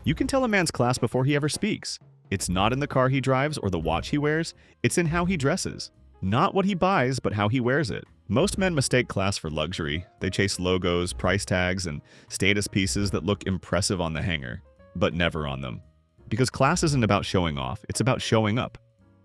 You can tell a man's class before he ever speaks. It's not in the car he drives or the watch he wears, it's in how he dresses. Not what he buys, but how he wears it. Most men mistake class for luxury. They chase logos, price tags, and status pieces that look impressive on the hanger, but never on them. Because class isn't about showing off, it's about showing up.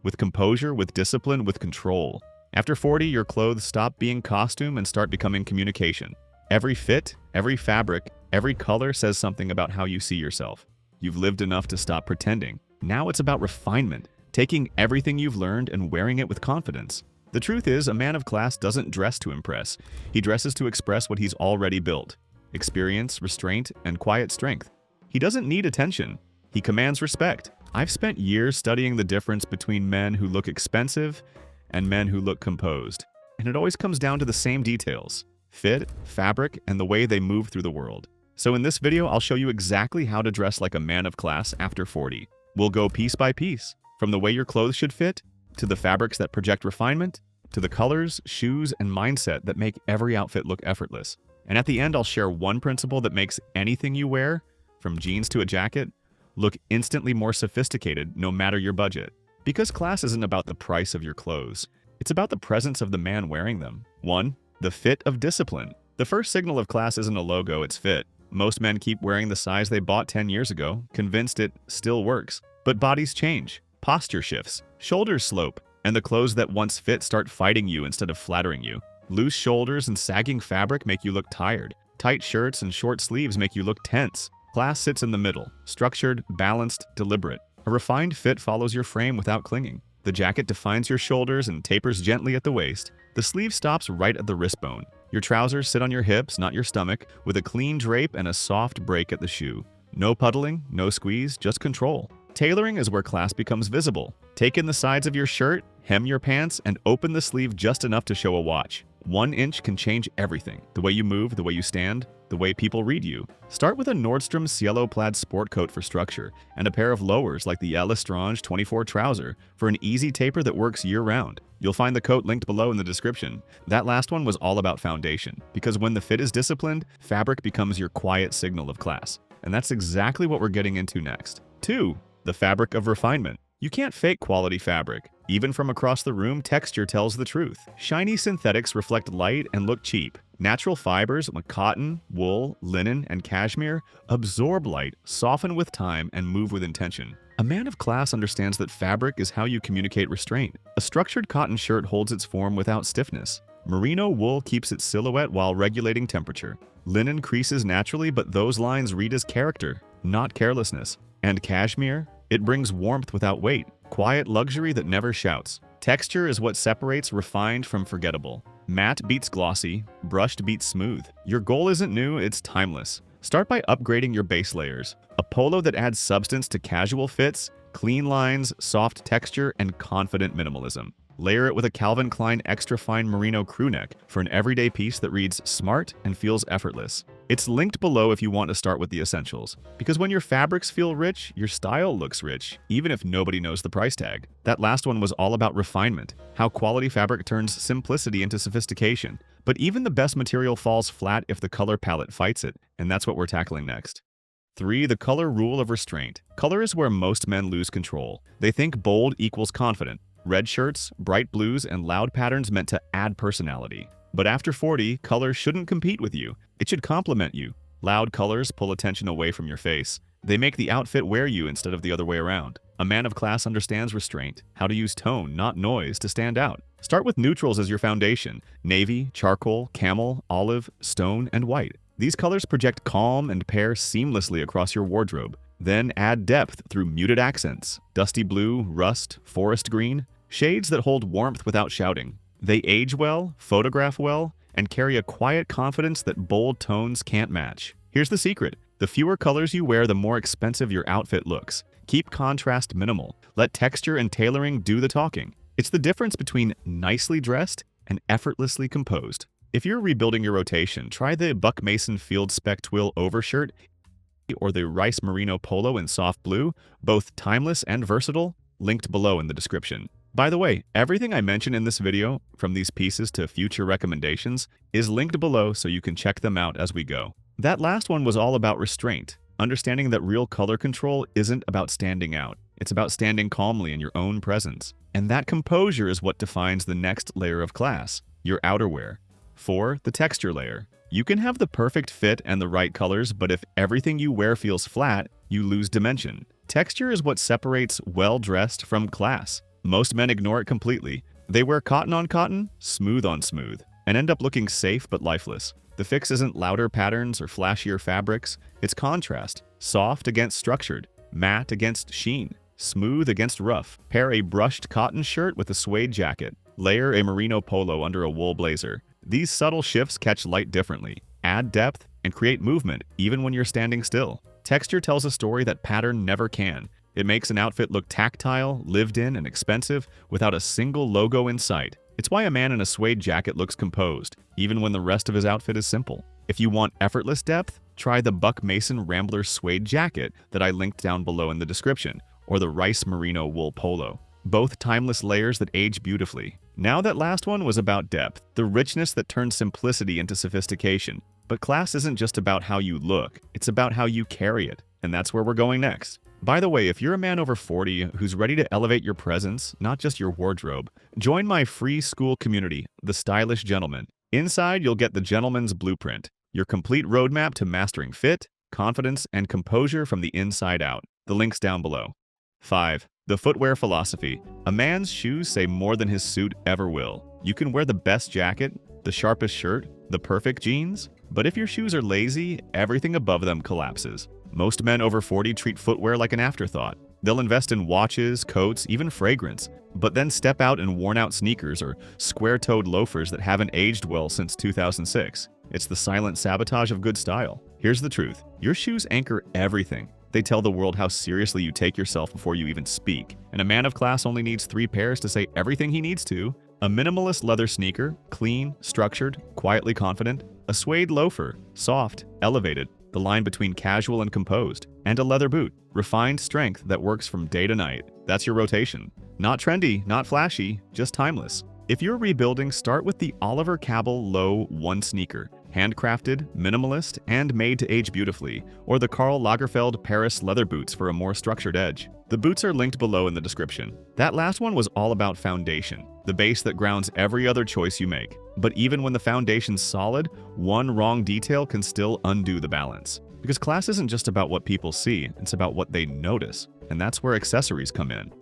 With composure, with discipline, with control. After 40, your clothes stop being costume and start becoming communication. Every fit, every fabric, every color says something about how you see yourself. You've lived enough to stop pretending. Now it's about refinement, taking everything you've learned and wearing it with confidence. The truth is, a man of class doesn't dress to impress. He dresses to express what he's already built. Experience, restraint, and quiet strength. He doesn't need attention. He commands respect. I've spent years studying the difference between men who look expensive and men who look composed. And it always comes down to the same details: fit, fabric, and the way they move through the world. So in this video, I'll show you exactly how to dress like a man of class after 40. We'll go piece by piece, from the way your clothes should fit, to the fabrics that project refinement, to the colors, shoes, and mindset that make every outfit look effortless. And at the end, I'll share one principle that makes anything you wear, from jeans to a jacket, look instantly more sophisticated no matter your budget. Because class isn't about the price of your clothes, it's about the presence of the man wearing them. 1. The fit of discipline. The first signal of class isn't a logo, it's fit. Most men keep wearing the size they bought 10 years ago, convinced it still works. But bodies change, posture shifts, shoulders slope, and the clothes that once fit start fighting you instead of flattering you. Loose shoulders and sagging fabric make you look tired. Tight shirts and short sleeves make you look tense. Class sits in the middle, structured, balanced, deliberate. A refined fit follows your frame without clinging. The jacket defines your shoulders and tapers gently at the waist. The sleeve stops right at the wrist bone. Your trousers sit on your hips, not your stomach, with a clean drape and a soft break at the shoe. No puddling, no squeeze, just control. Tailoring is where class becomes visible. Take in the sides of your shirt, hem your pants, and open the sleeve just enough to show a watch. 1 inch can change everything. The way you move, the way you stand, the way people read you. Start with a Nordstrom Cielo plaid sport coat for structure, and a pair of lowers like the L'Estrange 24 trouser for an easy taper that works year-round. You'll find the coat linked below in the description. That last one was all about foundation, because when the fit is disciplined, fabric becomes your quiet signal of class. And that's exactly what we're getting into next. 2. The fabric of refinement. You can't fake quality fabric. Even from across the room, texture tells the truth. Shiny synthetics reflect light and look cheap. Natural fibers like cotton, wool, linen, and cashmere absorb light, soften with time, and move with intention. A man of class understands that fabric is how you communicate restraint. A structured cotton shirt holds its form without stiffness. Merino wool keeps its silhouette while regulating temperature. Linen creases naturally, but those lines read as character, not carelessness. And cashmere? It brings warmth without weight, quiet luxury that never shouts. Texture is what separates refined from forgettable. Matte beats glossy, brushed beats smooth. Your goal isn't new, it's timeless. Start by upgrading your base layers. A polo that adds substance to casual fits, clean lines, soft texture, and confident minimalism. Layer it with a Calvin Klein extra fine merino crew neck for an everyday piece that reads smart and feels effortless. It's linked below if you want to start with the essentials. Because when your fabrics feel rich, your style looks rich, even if nobody knows the price tag. That last one was all about refinement, how quality fabric turns simplicity into sophistication. But even the best material falls flat if the color palette fights it, and that's what we're tackling next. 3. The color rule of restraint. Color is where most men lose control. They think bold equals confident. Red shirts, bright blues, and loud patterns meant to add personality. But after 40, color shouldn't compete with you. It should complement you. Loud colors pull attention away from your face. They make the outfit wear you instead of the other way around. A man of class understands restraint, how to use tone, not noise, to stand out. Start with neutrals as your foundation: navy, charcoal, camel, olive, stone, and white. These colors project calm and pair seamlessly across your wardrobe. Then add depth through muted accents: dusty blue, rust, forest green. Shades that hold warmth without shouting. They age well, photograph well, and carry a quiet confidence that bold tones can't match. Here's the secret. The fewer colors you wear, the more expensive your outfit looks. Keep contrast minimal. Let texture and tailoring do the talking. It's the difference between nicely dressed and effortlessly composed. If you're rebuilding your rotation, try the Buck Mason Field Spec Twill overshirt or the Rice Merino Polo in soft blue, both timeless and versatile, linked below in the description. By the way, everything I mention in this video, from these pieces to future recommendations, is linked below so you can check them out as we go. That last one was all about restraint. understanding that real color control isn't about standing out. It's about standing calmly in your own presence. And that composure is what defines the next layer of class, your outerwear. 4. The texture layer. You can have the perfect fit and the right colors, but if everything you wear feels flat, you lose dimension. Texture is what separates well-dressed from class. Most men ignore it completely. They wear cotton on cotton, smooth on smooth, and end up looking safe but lifeless. The fix isn't louder patterns or flashier fabrics. It's contrast, soft against structured, matte against sheen, smooth against rough. Pair a brushed cotton shirt with a suede jacket. Layer a merino polo under a wool blazer. These subtle shifts catch light differently, add depth, and create movement even when you're standing still. Texture tells a story that pattern never can. It makes an outfit look tactile, lived in, and expensive without a single logo in sight. It's why a man in a suede jacket looks composed, even when the rest of his outfit is simple. If you want effortless depth, try the Buck Mason Rambler suede jacket that I linked down below in the description, or the Rice Merino wool polo. Both timeless layers that age beautifully. Now that last one was about depth, the richness that turns simplicity into sophistication. But class isn't just about how you look, it's about how you carry it, and that's where we're going next. By the way, if you're a man over 40 who's ready to elevate your presence, not just your wardrobe, join my free school community, The Stylish Gentleman. Inside, you'll get the Gentleman's Blueprint, your complete roadmap to mastering fit, confidence, and composure from the inside out. The link's down below. 5. The footwear philosophy. A man's shoes say more than his suit ever will. You can wear the best jacket, the sharpest shirt, the perfect jeans, but if your shoes are lazy, everything above them collapses. Most men over 40 treat footwear like an afterthought. They'll invest in watches, coats, even fragrance, but then step out in worn-out sneakers or square-toed loafers that haven't aged well since 2006. It's the silent sabotage of good style. Here's the truth. Your shoes anchor everything. They tell the world how seriously you take yourself before you even speak. And a man of class only needs 3 pairs to say everything he needs to. A minimalist leather sneaker, clean, structured, quietly confident. A suede loafer, soft, elevated, the line between casual and composed. And a leather boot, refined strength that works from day to night. That's your rotation. Not trendy, not flashy, just timeless. If you're rebuilding, start with the Oliver Cabell Low 1 sneaker. Handcrafted, minimalist, and made to age beautifully, or the Karl Lagerfeld Paris leather boots for a more structured edge. The boots are linked below in the description. That last one was all about foundation, the base that grounds every other choice you make. But even when the foundation's solid, one wrong detail can still undo the balance. Because class isn't just about what people see, it's about what they notice, and that's where accessories come in.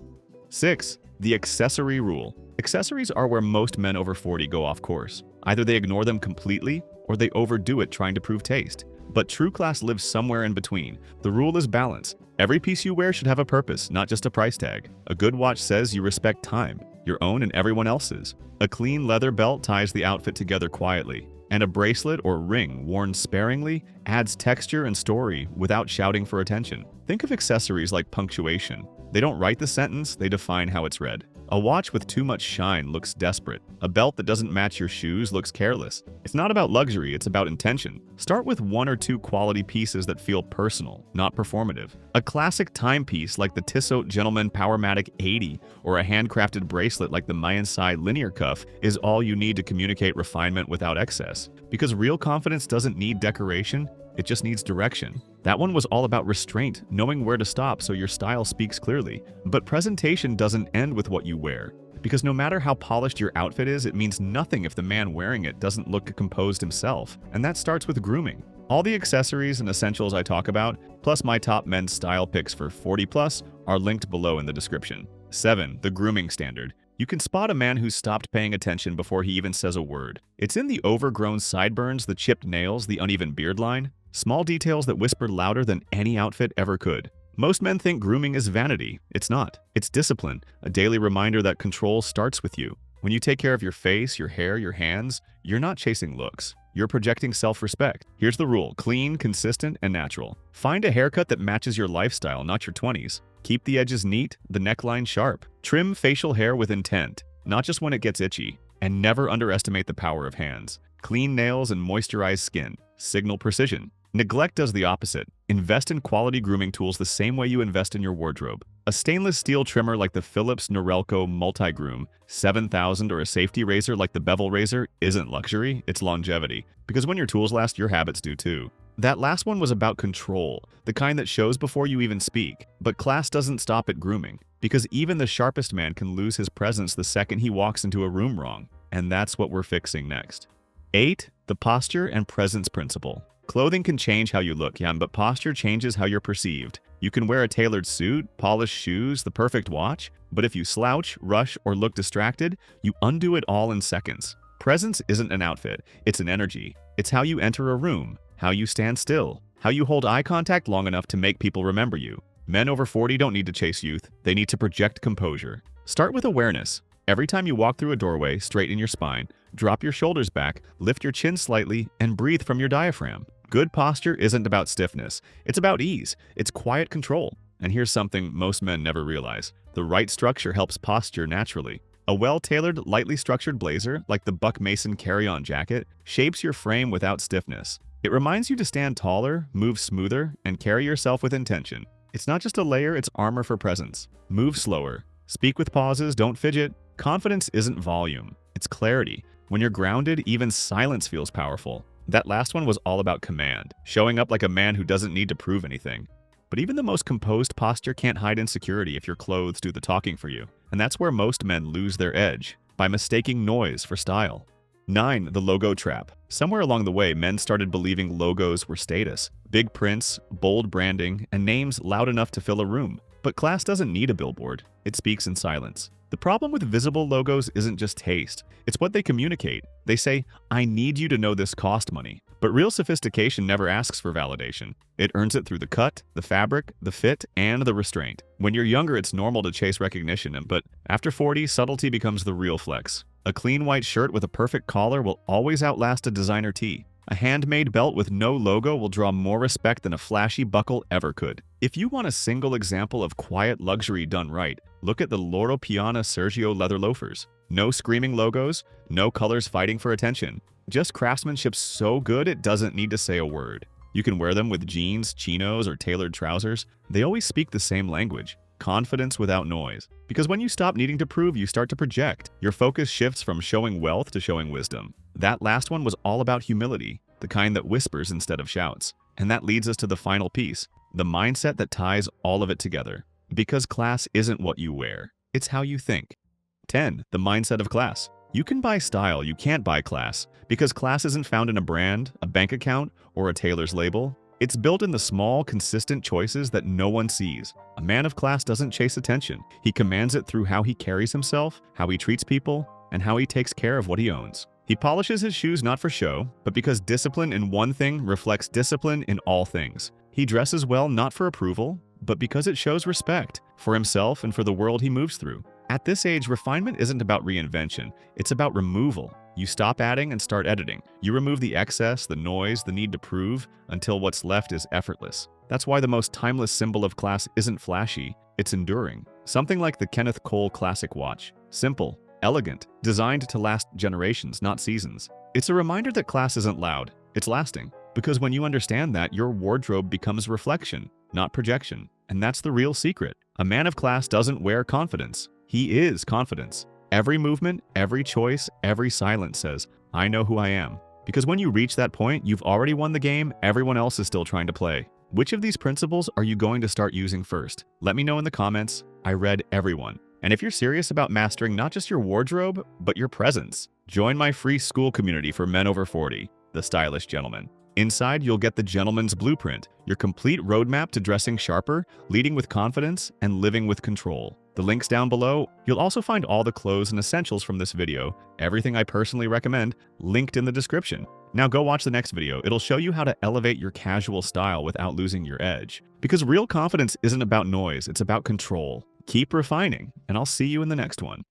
6. The accessory rule. Accessories are where most men over 40 go off course. Either they ignore them completely, or they overdo it trying to prove taste. But true class lives somewhere in between. The rule is balance. Every piece you wear should have a purpose, not just a price tag. A good watch says you respect time, your own and everyone else's. A clean leather belt ties the outfit together quietly. And a bracelet or ring worn sparingly adds texture and story without shouting for attention. Think of accessories like punctuation. They don't write the sentence, they define how it's read. A watch with too much shine looks desperate. A belt that doesn't match your shoes looks careless. It's not about luxury, it's about intention. Start with 1 or 2 quality pieces that feel personal, not performative. A classic timepiece like the Tissot Gentleman Powermatic 80 or a handcrafted bracelet like the Mayan Sai linear cuff is all you need to communicate refinement without excess. Because real confidence doesn't need decoration, it just needs direction. That one was all about restraint, knowing where to stop so your style speaks clearly. But presentation doesn't end with what you wear. Because no matter how polished your outfit is, it means nothing if the man wearing it doesn't look composed himself. And that starts with grooming. All the accessories and essentials I talk about, plus my top men's style picks for 40+, are linked below in the description. 7. The grooming standard. You can spot a man who's stopped paying attention before he even says a word. It's in the overgrown sideburns, the chipped nails, the uneven beard line. Small details that whisper louder than any outfit ever could. Most men think grooming is vanity. It's not. It's discipline, a daily reminder that control starts with you. When you take care of your face, your hair, your hands, you're not chasing looks. You're projecting self-respect. Here's the rule: clean, consistent, and natural. Find a haircut that matches your lifestyle, not your 20s. Keep the edges neat, the neckline sharp. Trim facial hair with intent, not just when it gets itchy. And never underestimate the power of hands. Clean nails and moisturized skin signal precision. Neglect does the opposite. Invest in quality grooming tools the same way you invest in your wardrobe. A stainless steel trimmer like the Philips Norelco Multi-Groom 7000 or a safety razor like the Bevel Razor isn't luxury, it's longevity. Because when your tools last, your habits do too. That last one was about control, the kind that shows before you even speak. But class doesn't stop at grooming, because even the sharpest man can lose his presence the second he walks into a room wrong. And that's what we're fixing next. 8. The posture and presence principle. Clothing can change how you look, but posture changes how you're perceived. You can wear a tailored suit, polished shoes, the perfect watch, but if you slouch, rush, or look distracted, you undo it all in seconds. Presence isn't an outfit, it's an energy. It's how you enter a room, how you stand still, how you hold eye contact long enough to make people remember you. Men over 40 don't need to chase youth, they need to project composure. Start with awareness. Every time you walk through a doorway, straighten your spine, drop your shoulders back, lift your chin slightly, and breathe from your diaphragm. Good posture isn't about stiffness, it's about ease, it's quiet control. And here's something most men never realize. The right structure helps posture naturally. A well-tailored, lightly structured blazer, like the Buck Mason carry-on jacket, shapes your frame without stiffness. It reminds you to stand taller, move smoother, and carry yourself with intention. It's not just a layer, it's armor for presence. Move slower. Speak with pauses, don't fidget. Confidence isn't volume, it's clarity. When you're grounded, even silence feels powerful. That last one was all about command, showing up like a man who doesn't need to prove anything. But even the most composed posture can't hide insecurity if your clothes do the talking for you. And that's where most men lose their edge, by mistaking noise for style. 9. The logo trap. Somewhere along the way, men started believing logos were status. Big prints, bold branding, and names loud enough to fill a room. But class doesn't need a billboard. It speaks in silence. The problem with visible logos isn't just taste. It's what they communicate. They say, I need you to know this cost money. But real sophistication never asks for validation. It earns it through the cut, the fabric, the fit, and the restraint. When you're younger, it's normal to chase recognition, but after 40, subtlety becomes the real flex. A clean white shirt with a perfect collar will always outlast a designer tee. A handmade belt with no logo will draw more respect than a flashy buckle ever could. If you want a single example of quiet luxury done right, look at the Loro Piana Sergio leather loafers. No screaming logos, no colors fighting for attention. Just craftsmanship so good it doesn't need to say a word. You can wear them with jeans, chinos, or tailored trousers. They always speak the same language. Confidence without noise. Because when you stop needing to prove, you start to project. Your focus shifts from showing wealth to showing wisdom. That last one was all about humility, the kind that whispers instead of shouts. And that leads us to the final piece, the mindset that ties all of it together. Because class isn't what you wear, it's how you think. 10. The mindset of class. You can buy style, you can't buy class. Because class isn't found in a brand, a bank account, or a tailor's label. It's built in the small, consistent choices that no one sees. A man of class doesn't chase attention. He commands it through how he carries himself, how he treats people, and how he takes care of what he owns. He polishes his shoes not for show, but because discipline in one thing reflects discipline in all things. He dresses well not for approval, but because it shows respect for himself and for the world he moves through. At this age, refinement isn't about reinvention, it's about removal. You stop adding and start editing. You remove the excess, the noise, the need to prove, until what's left is effortless. That's why the most timeless symbol of class isn't flashy, it's enduring. Something like the Kenneth Cole Classic watch. Simple, elegant, designed to last generations, not seasons. It's a reminder that class isn't loud, it's lasting. Because when you understand that, your wardrobe becomes reflection, not projection. And that's the real secret. A man of class doesn't wear confidence. He is confidence. Every movement, every choice, every silence says, I know who I am. Because when you reach that point, you've already won the game, everyone else is still trying to play. Which of these principles are you going to start using first? Let me know in the comments. I read everyone. And if you're serious about mastering not just your wardrobe, but your presence, join my free school community for men over 40, the Stylish Gentleman. Inside, you'll get the Gentleman's Blueprint, your complete roadmap to dressing sharper, leading with confidence, and living with control. The link's down below. You'll also find all the clothes and essentials from this video, everything I personally recommend, linked in the description. Now go watch the next video. It'll show you how to elevate your casual style without losing your edge. Because real confidence isn't about noise, it's about control. Keep refining, and I'll see you in the next one.